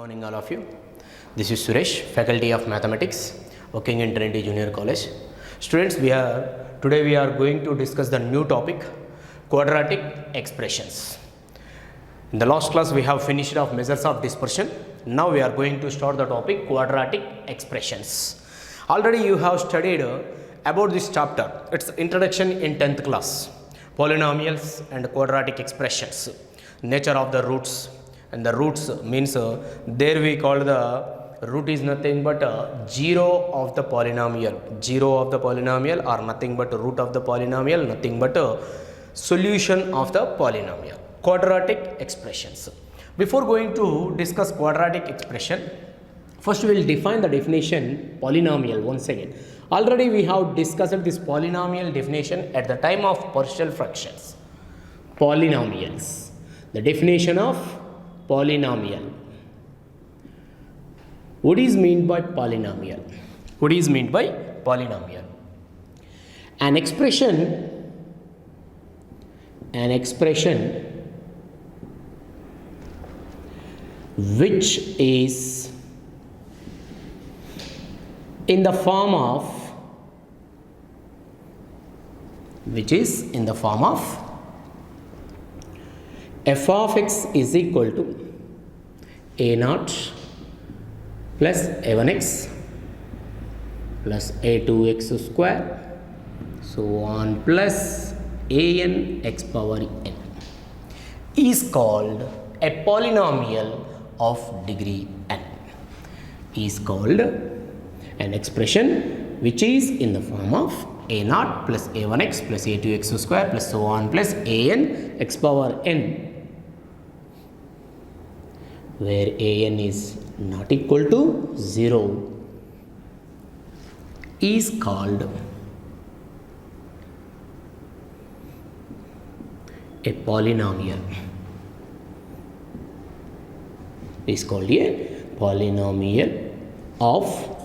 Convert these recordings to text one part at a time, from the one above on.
morning, all of you. This is Suresh, Faculty of Mathematics, working in Trinity Junior College. Students, today we are going to discuss the new topic, quadratic expressions. In the last class, we have finished off measures of dispersion. Now we are going to start the topic, quadratic expressions. Already you have studied about this chapter. It's introduction in 10th class. Polynomials and quadratic expressions, nature of the roots. And the roots means there we call the root is nothing but zero of the polynomial. Zero of the polynomial or nothing but root of the polynomial, nothing but solution of the polynomial. Quadratic expressions. Before going to discuss quadratic expression, first we will define the definition polynomial once again. Already we have discussed this polynomial definition at the time of partial fractions. Polynomials. The definition of polynomial. What is meant by polynomial? What is meant by polynomial? An expression which is in the form of f of x is equal to a naught plus a1x plus a2x square so on plus an x power n is called a polynomial of degree n. Is called an expression which is in the form of a naught plus a1x plus a2x square plus so on plus an x power n, where an is not equal to 0, is called a polynomial. Is called a polynomial of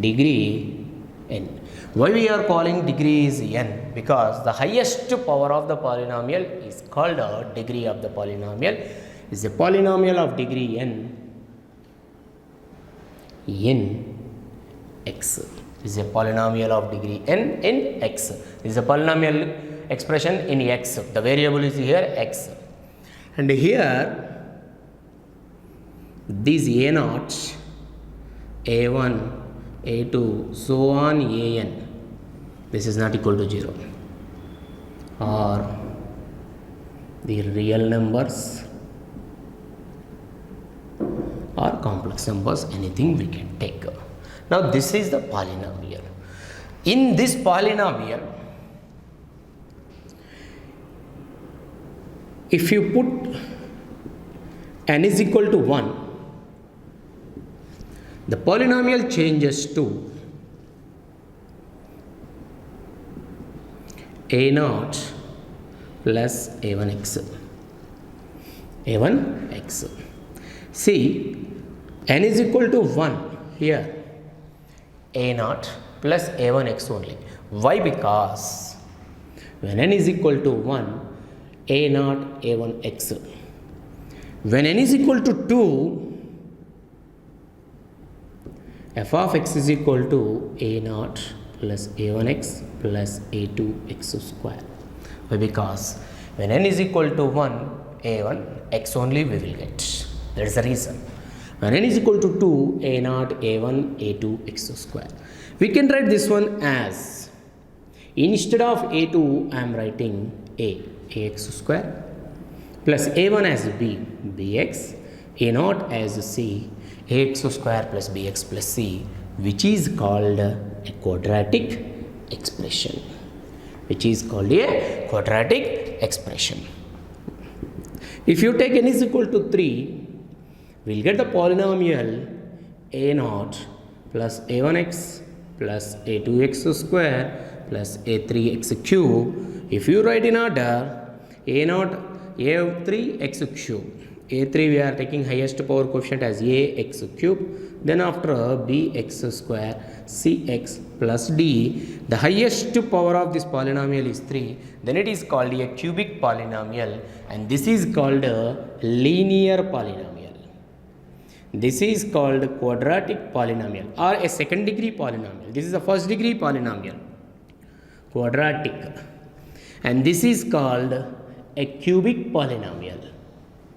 degree n. Why we are calling degree is n? Because the highest power of the polynomial is called a degree of the polynomial. Is a polynomial of degree n in x. Is a polynomial of degree n in x. Is a polynomial expression in x. The variable is here x. And here these a naught, a1, a2, so on an, this is not equal to 0, or the real numbers or complex numbers, anything we can take. Now this is the polynomial. In this polynomial, if you put n is equal to 1, the polynomial changes to a naught plus a1x. a1x. See, n is equal to 1 here. A naught plus a1x only. Why? Because when n is equal to 1, a naught a1x. When n is equal to 2, f of x is equal to a naught plus a1x plus a2x square. Why? Because when n is equal to 1, a1 x only we will get. That is the reason. When n is equal to 2, a naught a1 a2x square. We can write this one as, instead of a2 I am writing ax square plus a1 as b, bx, a naught as c, ax square plus bx plus c, which is called a quadratic expression. Which is called a quadratic expression. If you take n is equal to 3, we will get the polynomial a naught plus a1x plus a2x square plus a3x cube. If you write in order, a naught a3x cube A3 we are taking highest power coefficient as ax cube, then after bx square cx plus d, the highest power of this polynomial is 3, then it is called a cubic polynomial, and this is called a linear polynomial. This is called quadratic polynomial or a second degree polynomial. This is a first degree polynomial, quadratic, and this is called a cubic polynomial.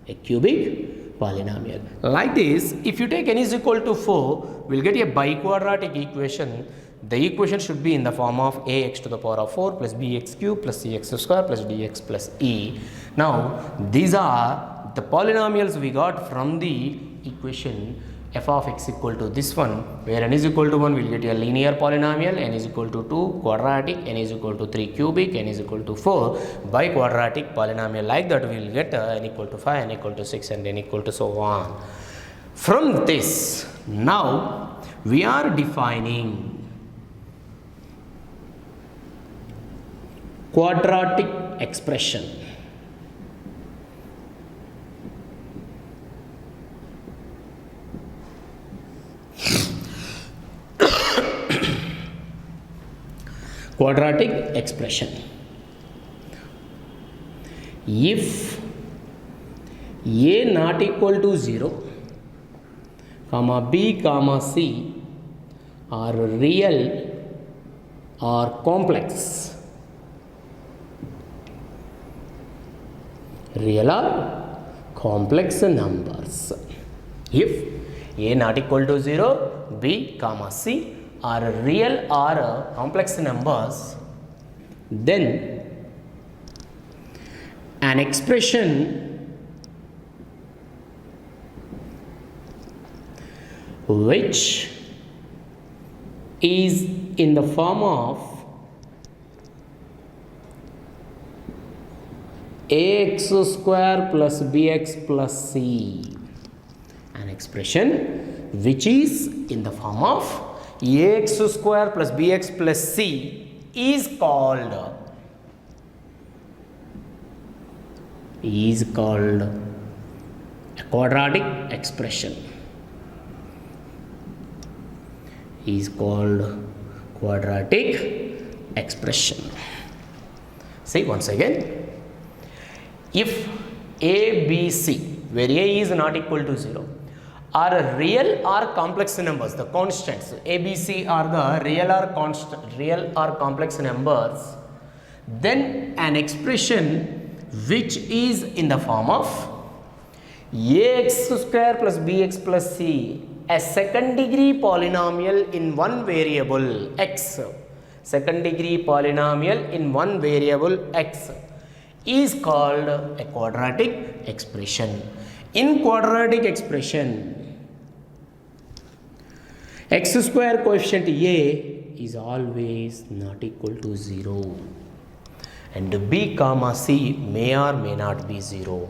A cubic polynomial. Like this, if you take n is equal to 4, we'll get a biquadratic equation. The equation should be in the form of ax to the power of 4 plus bx cube plus cx square plus dx plus e. Now, these are the polynomials we got from the equation f of x equal to this one, where n is equal to 1, we'll get a linear polynomial, n is equal to 2 quadratic, n is equal to 3 cubic, n is equal to 4 biquadratic polynomial. Like that we'll get n equal to 5, n equal to 6 and n equal to so on. From this, now we are defining quadratic expression. Quadratic expression. If a not equal to 0, comma b, comma c are real or complex, real or complex numbers. If a not equal to 0, b, comma c are real or complex numbers, then an expression which is in the form of ax square plus bx plus c, an expression which is in the form of ax square plus bx plus c is called a quadratic expression. Is called quadratic expression. See once again, if a, b, c, where a is not equal to 0, are real or complex numbers, the constants a, b, c are the real or complex numbers, then an expression which is in the form of ax square plus bx plus c, a second degree polynomial in one variable x, second degree polynomial in one variable x, is called a quadratic expression. In quadratic expression, x square coefficient a is always not equal to 0 and b comma c may or may not be 0.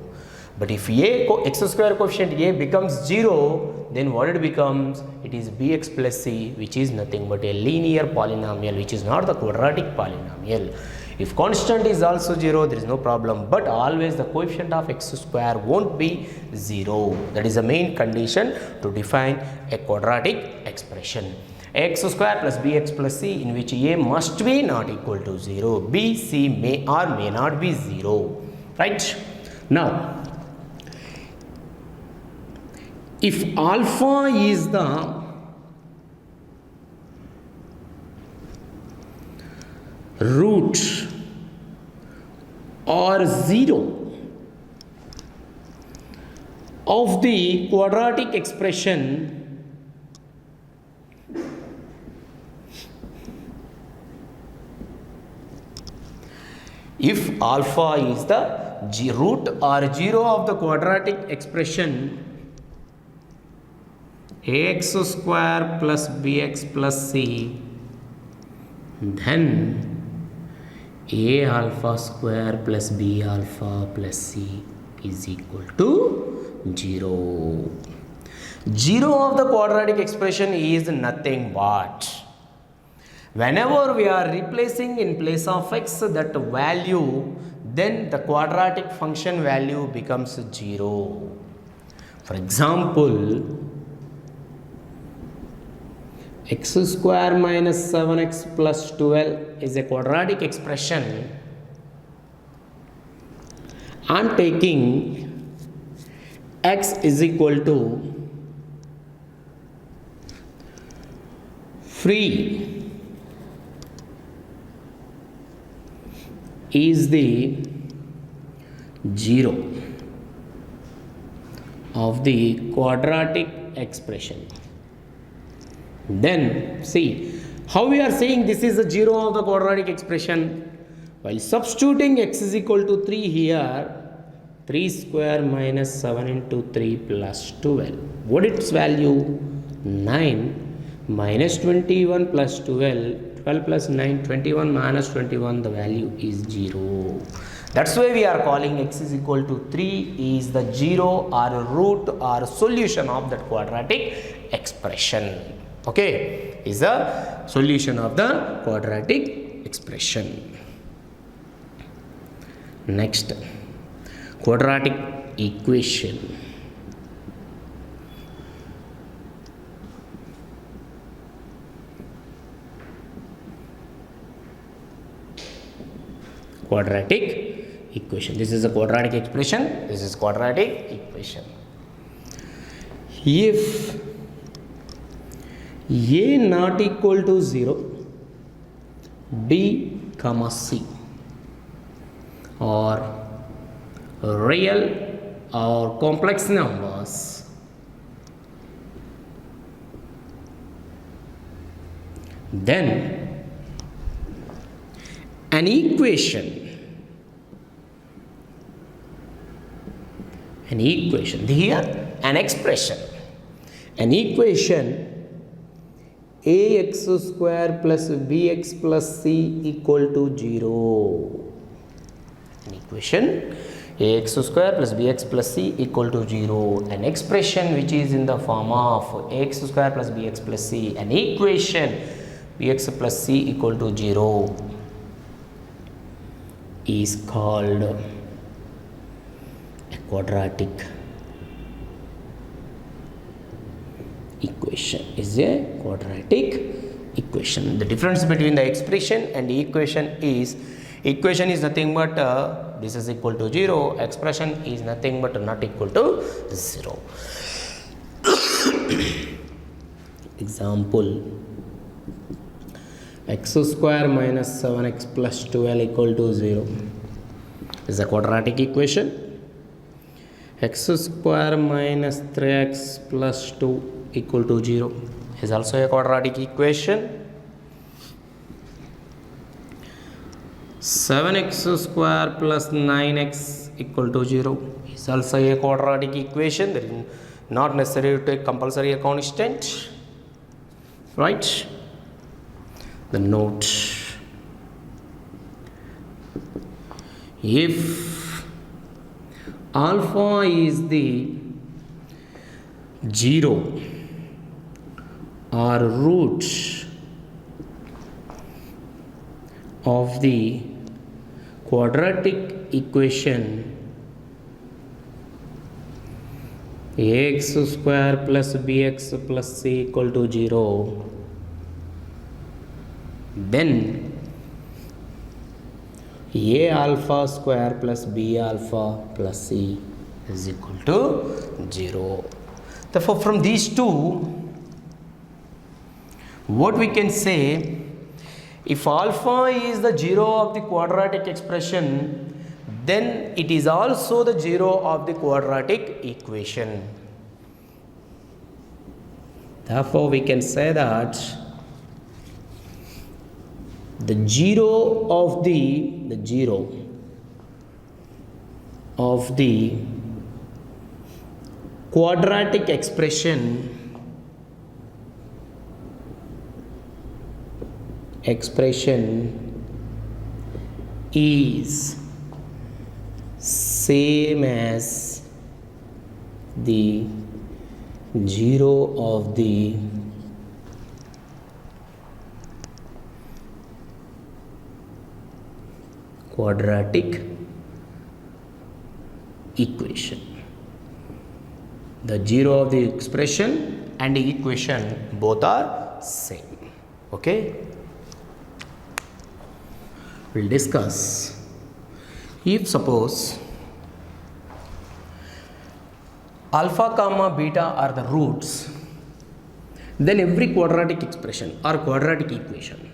But if x square coefficient a becomes 0, then what it becomes? It is bx plus c, which is nothing but a linear polynomial, which is not the quadratic polynomial. If constant is also 0, there is no problem, but always the coefficient of x square won't be 0. That is the main condition to define a quadratic expression. X square plus bx plus c, in which a must be not equal to 0, b, c may or may not be 0. Right? Now, if alpha is the root or 0 of the quadratic expression, if alpha is the root or 0 of the quadratic expression ax square plus bx plus c, then a alpha square plus b alpha plus c is equal to 0. 0 of the quadratic expression is nothing but whenever we are replacing in place of x that value, then the quadratic function value becomes 0. For example, x square minus 7x plus 12 is a quadratic expression. I am taking x is equal to free is the 0 of the quadratic expression. Then see how we are saying this is the 0 of the quadratic expression. While substituting x is equal to 3 here, 3 square minus 7 into 3 plus 12. What its value? 9 minus 21 plus 12. 12 plus 9, 21 minus 21, the value is 0. That's why we are calling x is equal to 3 is the 0 or root or solution of that quadratic expression. Okay, is the solution of the quadratic expression. Next, quadratic equation. Quadratic equation. This is a quadratic expression. This is quadratic equation. If a not equal to 0, b comma c or real or complex numbers, then an equation here an expression, an equation ax square plus bx plus c equal to 0. An equation ax square plus bx plus c equal to 0. An expression which is in the form of ax square plus bx plus c. An equation bx plus c equal to 0 is called a quadratic equation. Is a quadratic equation. The difference between the expression and the equation is nothing but this is equal to 0, expression is nothing but not equal to 0. Example, x square minus 7x plus 12 equal to 0 is a quadratic equation. X square minus 3x plus 2 equal to 0 is also a quadratic equation. 7x square plus 9x equal to 0 is also a quadratic equation. There is not necessary to take compulsory a constant, right? The note, if alpha is the 0 or root of the quadratic equation ax square plus bx plus c equal to 0, then a alpha square plus b alpha plus c is equal to 0. Therefore, from these two, what we can say, if alpha is the 0 of the quadratic expression, then it is also the 0 of the quadratic equation. Therefore, we can say that the 0 of the quadratic expression is same as the 0 of the quadratic equation. The 0 of the expression and the equation both are same. Okay. We'll discuss. If suppose alpha comma beta are the roots, then every quadratic expression or quadratic equation,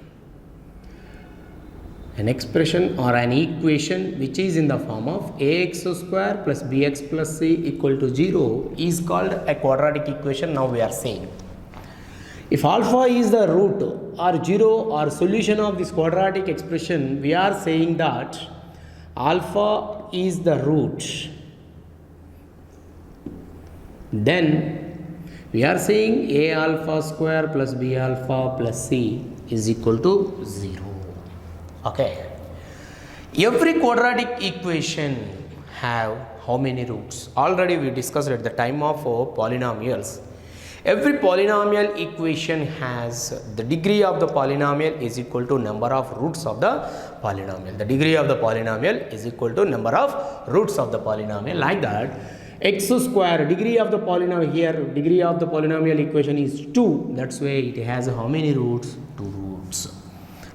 an expression or an equation which is in the form of ax square plus bx plus c equal to 0 is called a quadratic equation. Now we are saying, if alpha is the root or 0 or solution of this quadratic expression, we are saying that alpha is the root. Then we are saying a alpha square plus b alpha plus c is equal to 0. Okay. Every quadratic equation have how many roots? Already we discussed at the time of polynomials. Every polynomial equation has the degree of the polynomial is equal to number of roots of the polynomial. The degree of the polynomial is equal to number of roots of the polynomial. Like that, x square, degree of the polynomial here, degree of the polynomial equation is 2. That's why it has how many roots? 2 roots.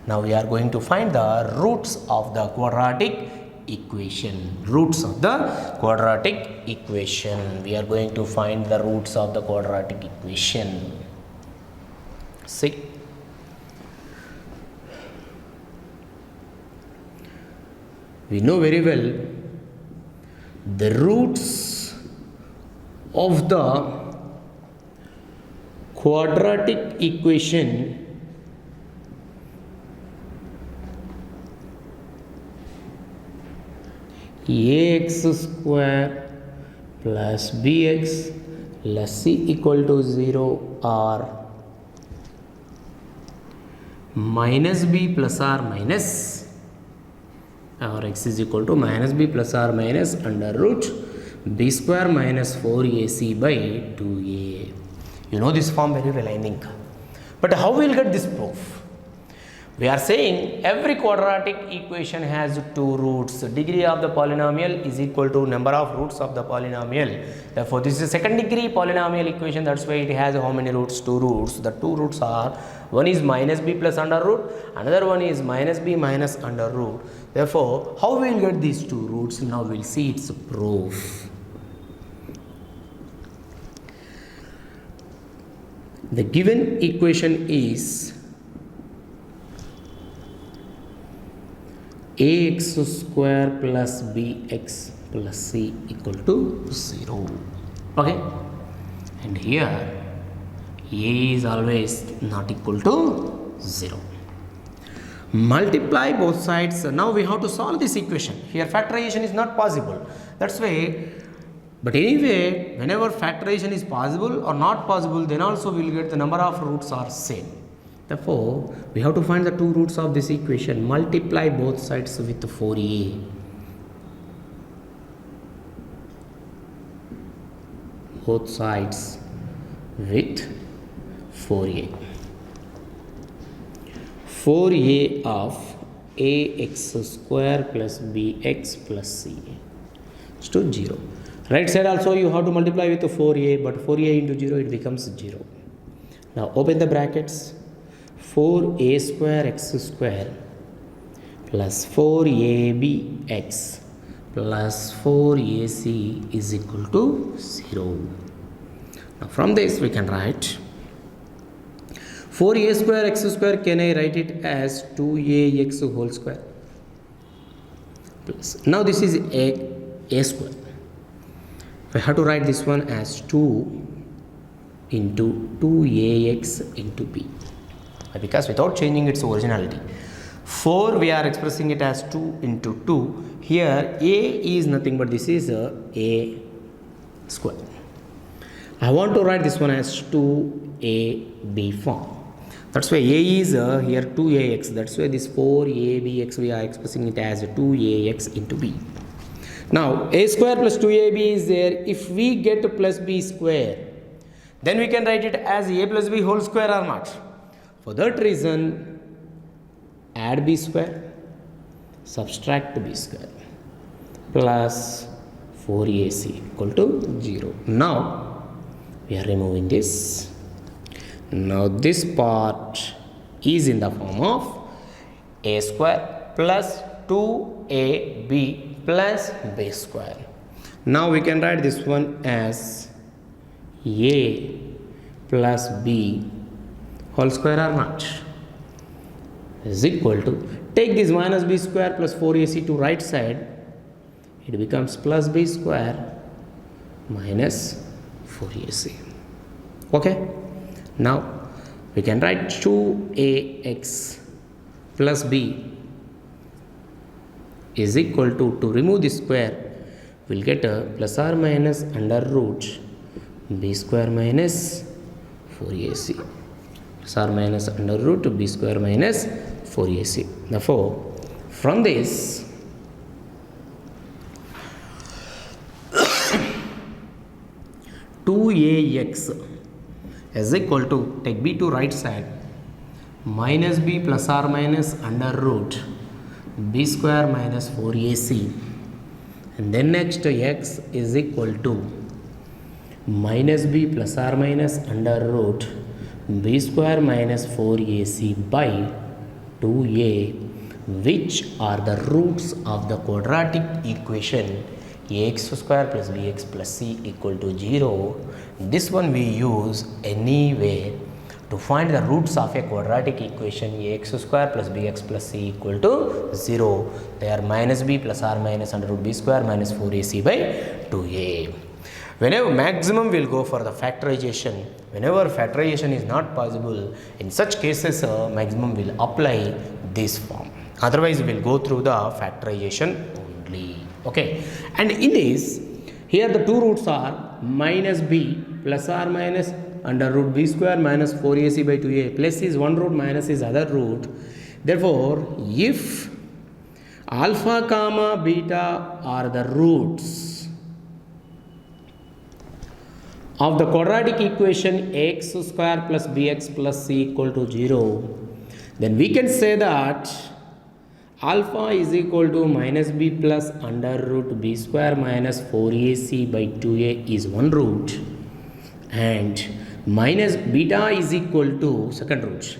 Now we are going to find the roots of the quadratic equation. Roots of the quadratic equation. We are going to find the roots of the quadratic equation. See. We know very well the roots of the quadratic equation ax square plus bx plus c equal to 0 are minus b plus or minus, or x is equal to minus b plus or minus under root b square minus 4ac by 2a. You know this form very well, I think. But how we will get this proof? We are saying every quadratic equation has 2 roots. Degree of the polynomial is equal to number of roots of the polynomial. Therefore, this is a second degree polynomial equation. That's why it has how many roots? 2 roots. The 2 roots are, one is minus b plus under root, another one is minus b minus under root. Therefore, how we will get these 2 roots? Now we will see its proof. The given equation is ax square plus bx plus c equal to 0. Okay. And here a is always not equal to 0. Multiply both sides. Now we have to solve this equation. Here factorization is not possible. That's why, but anyway, whenever factorization is possible or not possible, then also we will get the number of roots are same. Therefore, we have to find the 2 roots of this equation. Multiply both sides with 4a. Both sides with 4a. 4a of ax square plus bx plus c is to 0. Right side also you have to multiply with 4a, but 4a into 0 it becomes 0. Now open the brackets. 4a square x square plus 4abx plus 4ac is equal to 0. Now from this we can write 4a square x square, can I write it as 2ax whole square plus, now this is a square. I have to write this one as 2 into 2ax into b, because without changing its originality. 4 we are expressing it as 2 into 2. Here a is nothing but this is a square. I want to write this one as 2ab form. That's why a is here 2ax. That's why this 4abx we are expressing it as 2ax into b. Now a square plus 2ab is there. If we get plus b square, then we can write it as a plus b whole square or not. For that reason, add b square, subtract b square plus 4ac equal to 0. Now we are removing this. Now this part is in the form of a square plus 2ab plus b square. Now we can write this one as a plus b whole square or not is equal to, take this minus b square plus 4ac to right side, it becomes plus b square minus 4ac. Okay, now we can write 2ax plus b is equal to remove this square, we'll get a plus or minus under root b square minus 4ac, plus or minus under root b square minus 4ac. Therefore, from this, two ax is equal to, take b to right side, minus b plus or minus under root b square minus 4ac, and then next x is equal to minus b plus or minus under root b square minus 4ac by 2a, which are the roots of the quadratic equation ax square plus bx plus c equal to 0. This one we use anyway to find the roots of a quadratic equation ax square plus bx plus c equal to 0. They are minus b plus or minus under root b square minus 4ac by 2a. Whenever maximum will go for the factorization, whenever factorization is not possible, in such cases maximum will apply this form. Otherwise we will go through the factorization only. Okay, and in this, here the two roots are minus b plus or minus under root b square minus 4ac by 2a. Plus is one root, minus is other root. Therefore, if alpha comma beta are the roots of the quadratic equation ax square plus bx plus c equal to 0, then we can say that alpha is equal to minus b plus under root b square minus 4ac by 2a is one root, and minus beta is equal to second root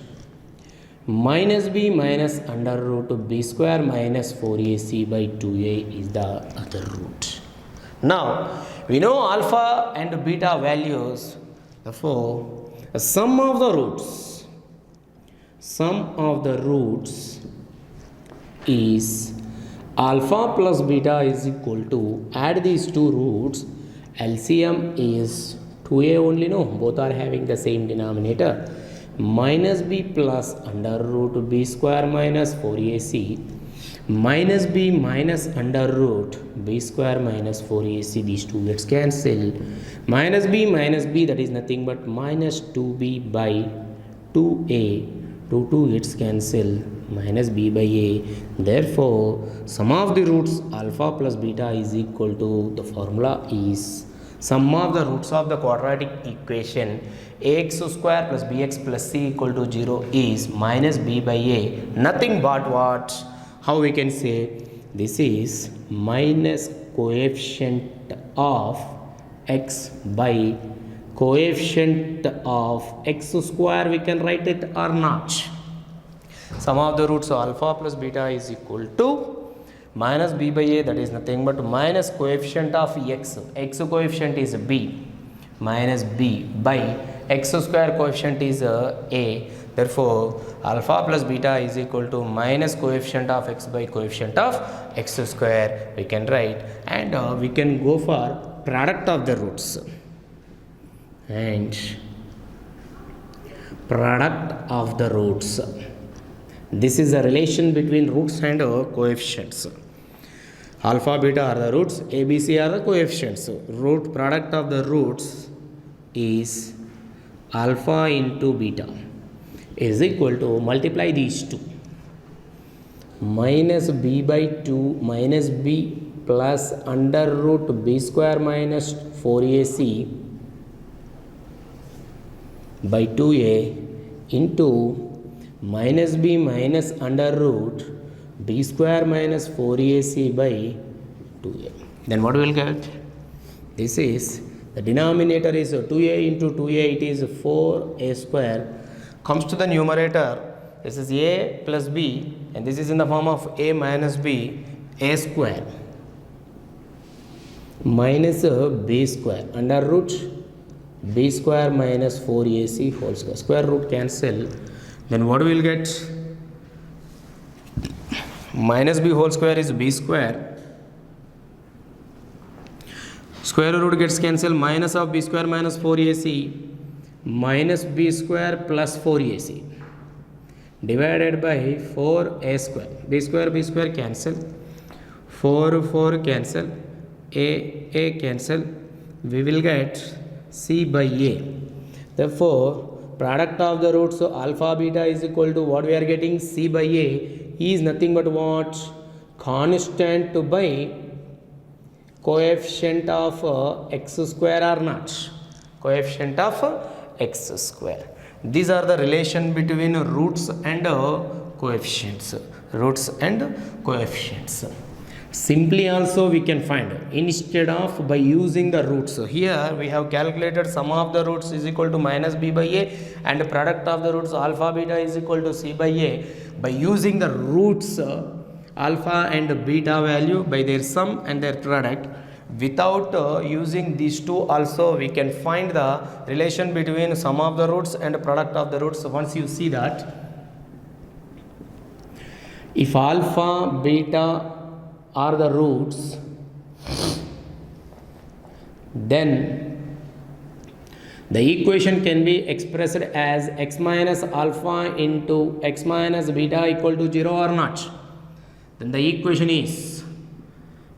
minus b minus under root b square minus 4ac by 2a is the other root. Now we know alpha and beta values, therefore the sum of the roots is alpha plus beta is equal to, add these two roots, LCM is 2a only, no, both are having the same denominator, minus b plus under root b square minus 4ac minus b minus under root b square minus 4ac, these two gets cancelled, minus b that is nothing but minus 2b by 2a, 2 gets cancelled, minus b by a. Therefore, sum of the roots alpha plus beta is equal to, the formula is sum of the roots of the quadratic equation ax square plus bx plus c equal to 0 is minus b by a, nothing but what, how we can say, this is minus coefficient of x by coefficient of x square, we can write it or not. Sum of the roots of alpha plus beta is equal to minus b by a, that is nothing but minus coefficient of x coefficient is b minus b by x square coefficient is a. Therefore, alpha plus beta is equal to minus coefficient of x by coefficient of x square, we can write, and we can go for product of the roots, and product of the roots. This is a relation between roots and coefficients. Alpha, beta are the roots, a, b, c are the coefficients. Root product of the roots is alpha into beta is equal to, multiply these two, minus b by 2 minus b plus under root b square minus 4ac by 2a into minus b minus under root b square minus 4ac by 2a. Then what we will get? This is The denominator is 2a into 2a, it is 4a square. Comes to the numerator, this is a plus b, and this is in the form of a minus b, a square minus b square under root b square minus 4ac whole square. Square root cancel. Then what we will get? Minus b whole square is b square. Square root gets cancelled. Minus of b square minus 4ac minus b square plus 4ac divided by 4a square. B square cancel. 4 cancel. A cancel. We will get c by a. Therefore, product of the roots of alpha beta is equal to what we are getting? C by a is nothing but what? Constant by coefficient of x square or not? Coefficient of x square. These are the relation between roots and coefficients. Roots and coefficients. Simply also we can find instead of by using the roots. So here we have calculated sum of the roots is equal to minus b by a and product of the roots alpha beta is equal to c by a. By using the roots alpha and beta value by their sum and their product, without using these two also we can find the relation between sum of the roots and product of the roots. Once you see that, if alpha beta are the roots, then the equation can be expressed as x minus alpha into x minus beta equal to 0 or not. Then the equation is,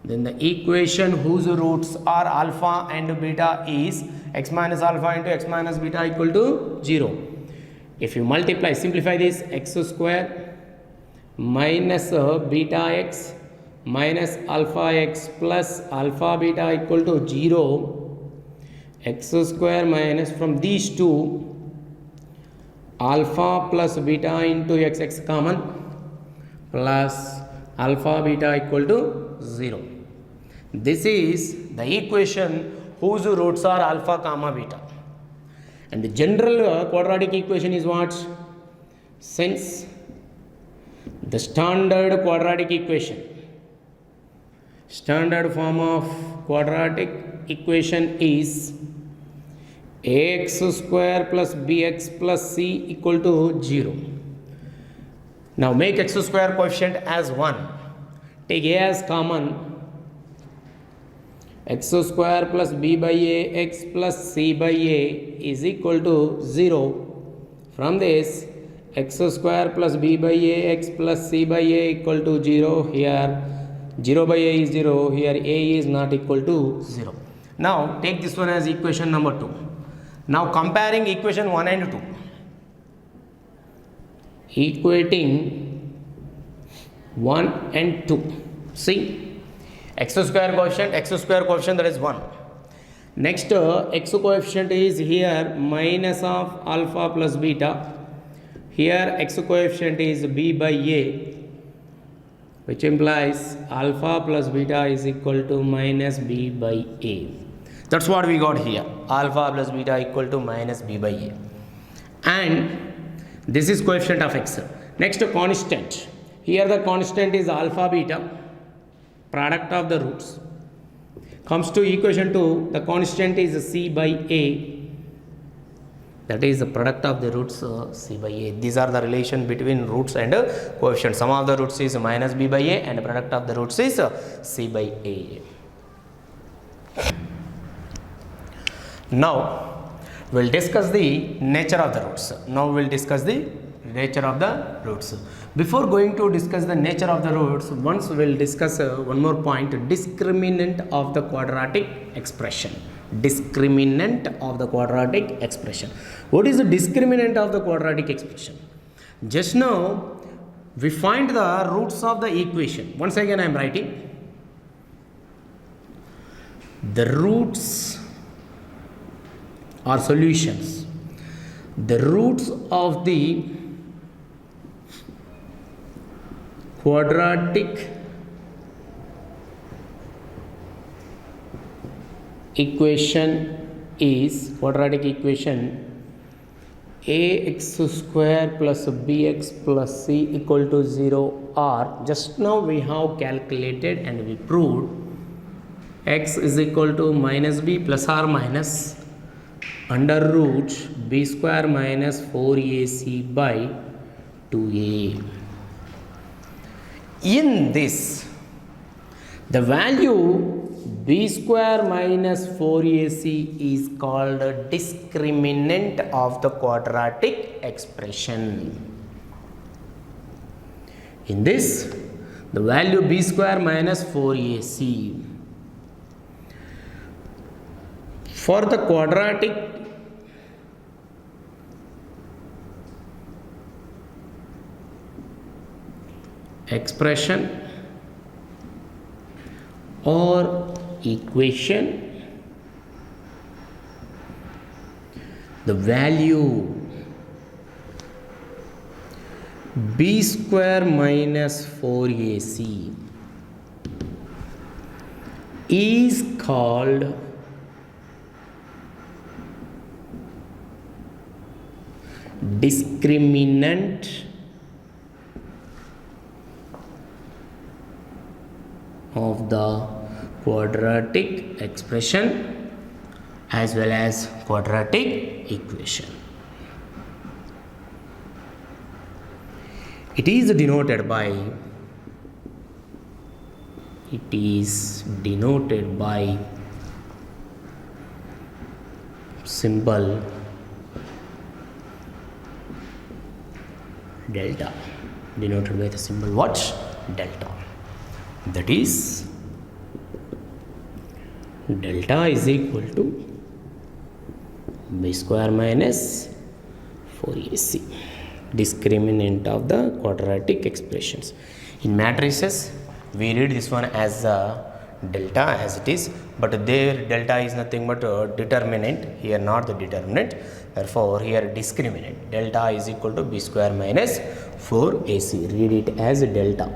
whose roots are alpha and beta is x minus alpha into x minus beta equal to 0. If you multiply, simplify this, x square minus beta x minus alpha x plus alpha beta equal to 0, x square minus from these two alpha plus beta into x common plus alpha beta equal to 0. This is the equation whose roots are alpha comma beta. And the general quadratic equation is what? Since the standard quadratic equation, standard form of quadratic equation is ax square plus bx plus c equal to 0. Now make x square coefficient as 1. Take a as common. X square plus b by a x plus c by a is equal to 0. From this, x square plus b by a x plus c by a equal to 0. Here 0 by a is 0. Here a is not equal to 0. Now take this one as equation number 2. Now comparing equation 1 and 2. Equating 1 and 2. See, x square coefficient that is 1. Next x coefficient is here minus of alpha plus beta. Here x coefficient is b by a, which implies alpha plus beta is equal to minus b by a. That's what we got here. Alpha plus beta equal to minus b by a. And this is coefficient of x. Next constant. Here the constant is alpha beta, product of the roots. Comes to equation 2, the constant is c by a. That is the product of the roots c by a. These are the relation between roots and coefficient. Sum of the roots is minus b by a and product of the roots is c by a. Now we'll discuss the nature of the roots. Before going to discuss the nature of the roots, once we'll discuss one more point, discriminant of the quadratic expression. What is the discriminant of the quadratic expression? Just now we find the roots of the equation. Once again I am writing the roots are solutions. The roots of the quadratic equation is quadratic equation ax square plus bx plus c equal to 0 or just now we have calculated and we proved x is equal to minus b plus or minus under root b square minus 4ac by 2a. In this, the value b square minus 4ac is called a discriminant of the quadratic expression. In this, the value b square minus 4ac for the quadratic expression or equation, the value b square minus 4ac is called discriminant of the quadratic expression as well as quadratic equation. It is denoted by symbol delta, denoted by the symbol what? Delta. That is, delta is equal to b square minus 4ac, discriminant of the quadratic expressions. In matrices, we read this one as delta as it is, but there delta is nothing but determinant, here not the determinant, therefore here discriminant. Delta is equal to b square minus 4ac, read it as delta.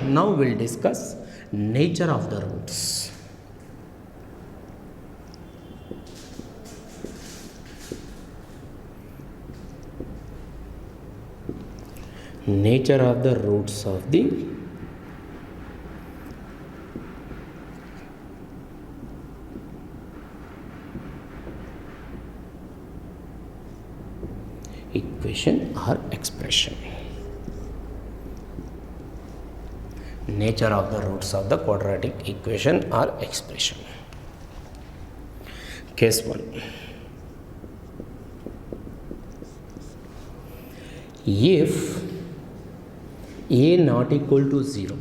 Now we'll discuss nature of the roots. Nature of the roots of the equation or expression. Nature of the roots of the quadratic equation or expression. Case 1. If a not equal to 0,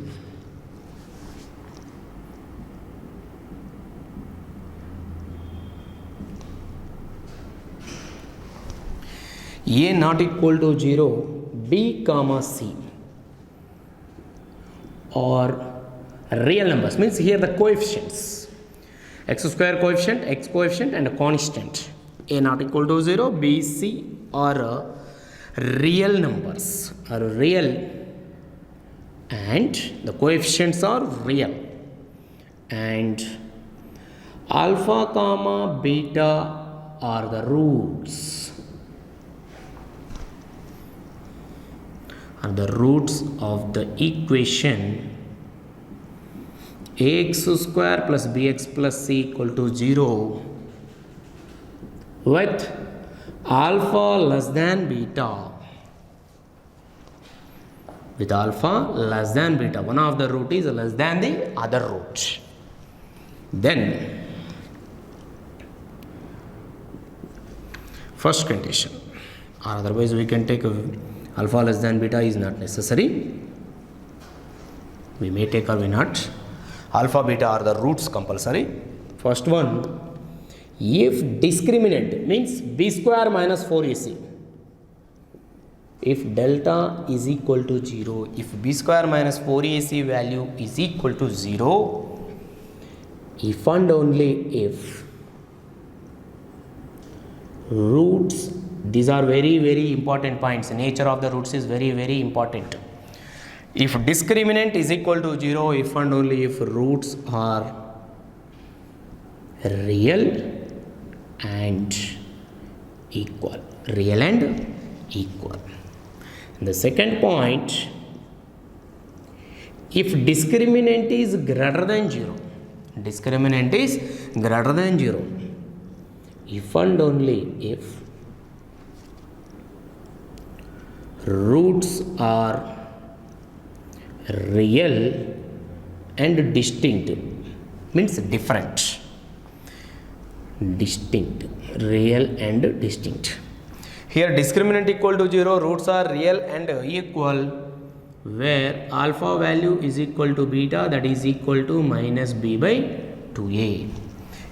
a not equal to 0, b comma c or real numbers, means here the coefficients, x square coefficient, x coefficient and a constant, a not equal to 0, b, c are real numbers, are real and the coefficients are real, and alpha comma beta are the roots, of the equation ax square plus bx plus c equal to 0 with alpha less than beta. With alpha less than beta, one of the root is less than the other root. Then first condition, or otherwise we can take alpha less than beta is not necessary. We may take or may not. Alpha beta are the roots compulsory. First one, if discriminant means b square minus 4ac, if delta is equal to 0, if b square minus 4ac value is equal to 0, if and only if roots, these are very important points. Nature of the roots is very important. If discriminant is equal to 0 if and only if roots are real and equal. Real and equal. The second point, if discriminant is greater than 0, discriminant is greater than 0, if and only if roots are real and distinct, means different, distinct, real and distinct. Here discriminant equal to 0, roots are real and equal, where alpha value is equal to beta, that is equal to minus b by 2a.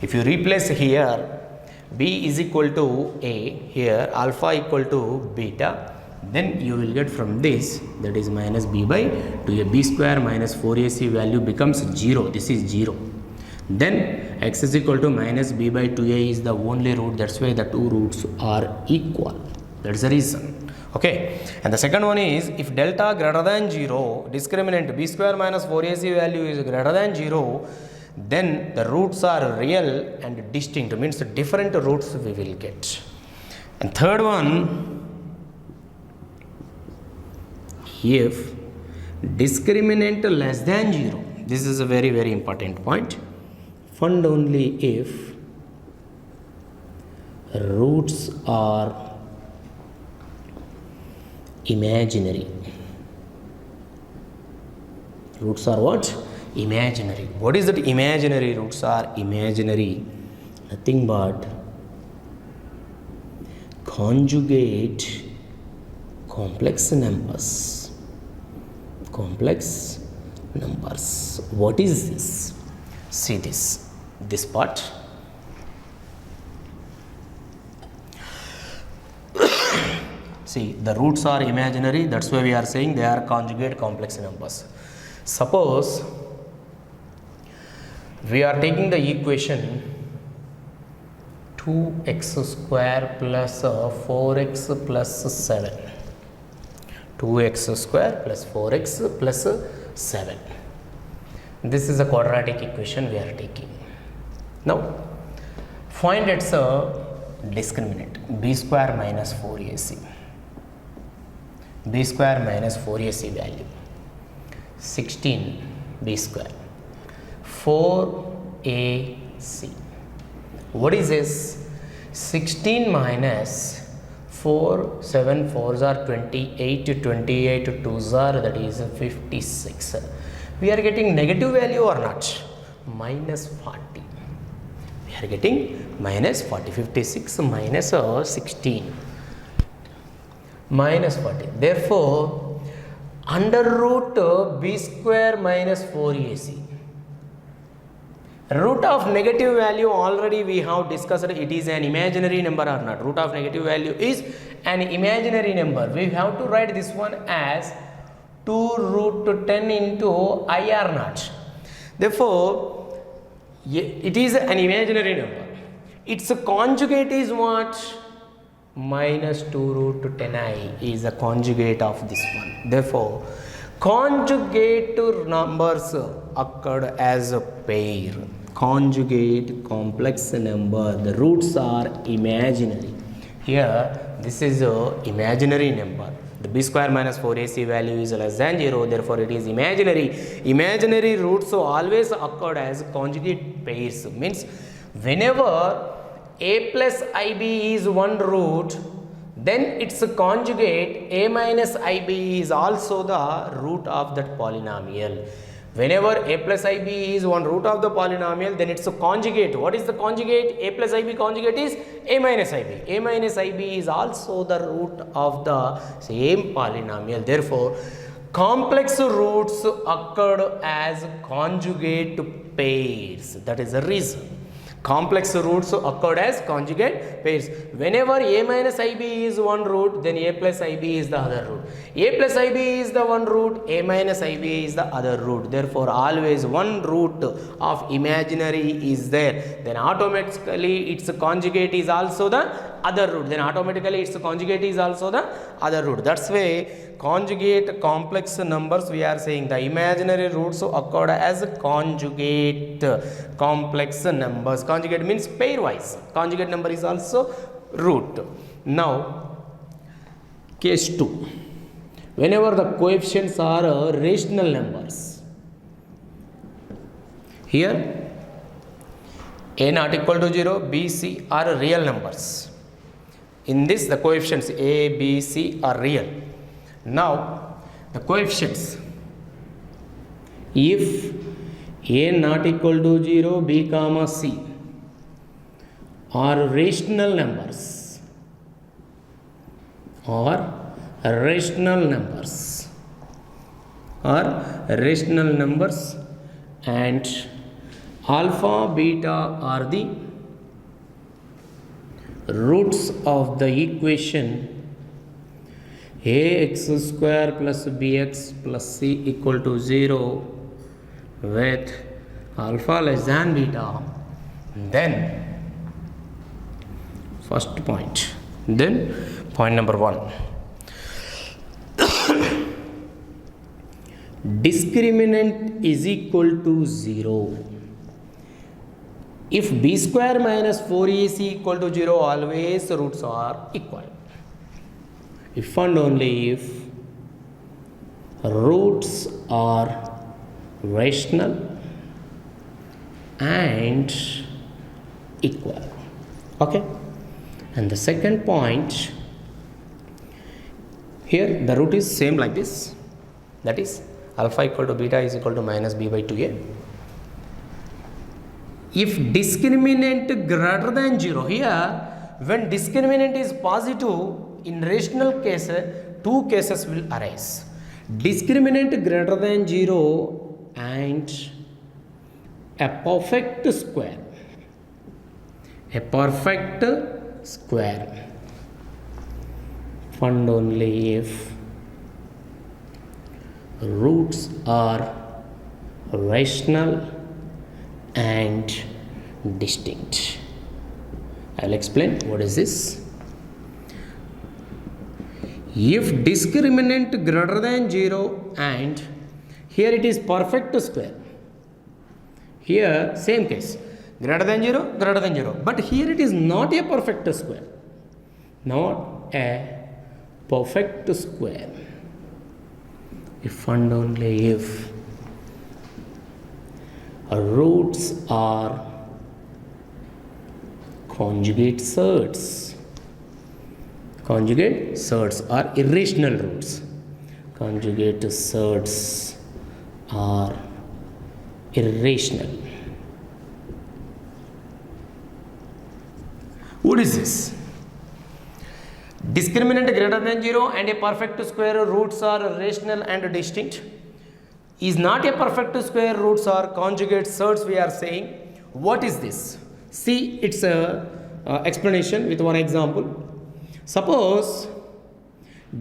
If you replace here b is equal to a, here alpha equal to beta, then you will get from this, that is minus b by 2a. B square minus 4ac value becomes 0. This is 0. Then x is equal to minus b by 2a is the only root. That's why the two roots are equal. That's the reason. Okay. And the second one is, if delta greater than 0, discriminant b square minus 4ac value is greater than 0, then the roots are real and distinct, means different roots we will get. And third one, if discriminant less than 0, this is a very, very important point, and only if roots are imaginary. Roots are what? Imaginary. What is that imaginary? Roots are imaginary, nothing but conjugate complex numbers. Complex numbers. What is this? See this part. See, the roots are imaginary, that's why we are saying they are conjugate complex numbers. Suppose we are taking the equation 2x square plus 4x plus 7. 2x square plus 4x plus 7. This is a quadratic equation we are taking. Now, find its discriminant, b square minus 4ac. b square minus 4ac value, 16 b square, 4ac. What is this? 16 minus 4, 7 4s are 28, 28 2s are, that is 56. We are getting negative value or not? Minus 40. We are getting minus 40. 56 minus 16. Minus 40. Therefore, under root b square minus 4ac. Root of negative value already we have discussed, it is an imaginary number or not. Root of negative value is an imaginary number. We have to write this one as 2 root 10 into I or not. Therefore, it is an imaginary number. Its conjugate is what? Minus 2 root 10i is a conjugate of this one. Therefore, conjugate numbers occurred as a pair. Conjugate complex number, the roots are imaginary. Here, this is a imaginary number. The b square minus 4ac value is less than 0, therefore it is imaginary. Imaginary roots always occurred as conjugate pairs. Means whenever a plus ib is one root, then its conjugate a minus ib is also the root of that polynomial. Whenever a plus ib is one root of the polynomial, then its a conjugate. What is the conjugate? A plus ib conjugate is a minus ib. A minus ib is also the root of the same polynomial. Therefore, complex roots occurred as conjugate pairs. That is the reason. Complex roots occurred as conjugate pairs. Whenever a minus ib is one root, then a plus ib is the other root. A plus ib is the one root, a minus ib is the other root. Therefore, always one root of imaginary is there. Then automatically its conjugate is also the other root, then automatically its conjugate is also the other root. That's why conjugate complex numbers we are saying the imaginary roots occurred as conjugate complex numbers. Conjugate means pairwise. Conjugate number is also root. Now case 2, whenever the coefficients are rational numbers, here a not equal to 0, b, c are real numbers. In this the coefficients a, b, c are real. Now the coefficients, if a not equal to 0, b comma c are rational numbers, and alpha, beta are the roots of the equation ax square plus bx plus c equal to 0 with alpha less than beta, then first point. Then point number 1, discriminant is equal to 0. If b square minus 4ac equal to 0, always roots are equal. If and only if roots are rational and equal. Okay. And the second point, here the root is same like this, that is alpha equal to beta is equal to minus b by 2a. If discriminant greater than 0, here when discriminant is positive, in rational case, two cases will arise. Discriminant greater than 0 and a perfect square. And only if roots are rational and distinct. I'll explain what is this. If discriminant greater than 0 and here it is perfect square, here same case, greater than 0, but here it is not a perfect square, if and only if roots are conjugate surds are irrational roots. Conjugate surds are irrational. What is this? Discriminant greater than 0 and a perfect square roots are rational and distinct. Is not a perfect square roots are conjugate surds we are saying. What is this? See its explanation with one example. Suppose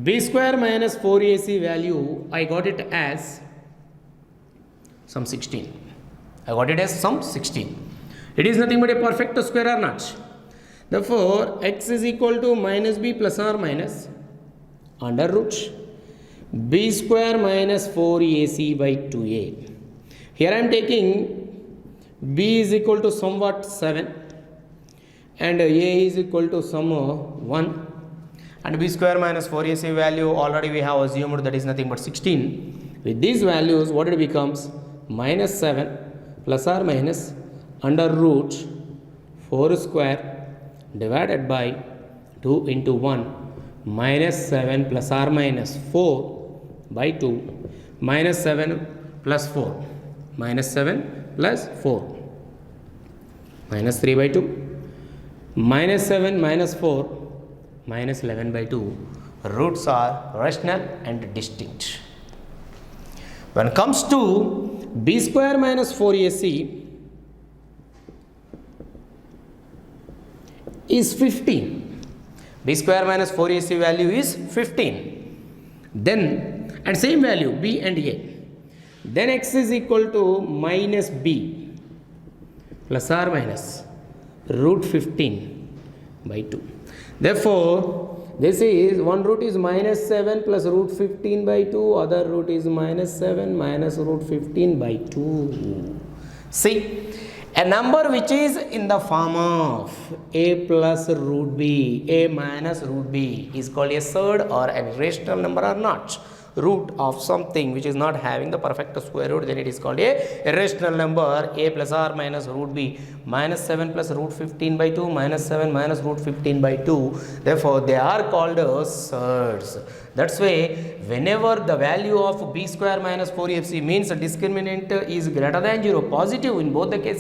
b square minus 4ac value, I got it as some 16. It is nothing but a perfect square or not. Therefore, x is equal to minus b plus or minus under root b square minus 4ac by 2a. Here I am taking b is equal to somewhat 7 and a is equal to some 1, and b square minus 4ac value already we have assumed that is nothing but 16. With these values, what it becomes? Minus 7 plus or minus under root 4 square divided by 2 into 1 minus 7 plus or minus 4 by 2 minus 7 plus 4 minus 7 plus 4 minus 3 by 2 minus 7 minus 4 minus 11 by 2. Roots are rational and distinct. When it comes to b square minus 4ac is 15. b square minus 4ac value is 15. Then and same value b and a. Then x is equal to minus b plus or minus root 15 by 2. Therefore, this is one root is minus 7 plus root 15 by 2, other root is minus 7 minus root 15 by 2. See, a number which is in the form of a plus root b, a minus root b is called a surd or an irrational number or not. Root of something which is not having the perfect square root, then it is called a irrational number. A plus r minus root b, minus 7 plus root 15 by 2, minus 7 minus root 15 by 2. Therefore, they are called surds. That's why whenever the value of b square minus 4ac means the discriminant is greater than 0, positive in both the cases,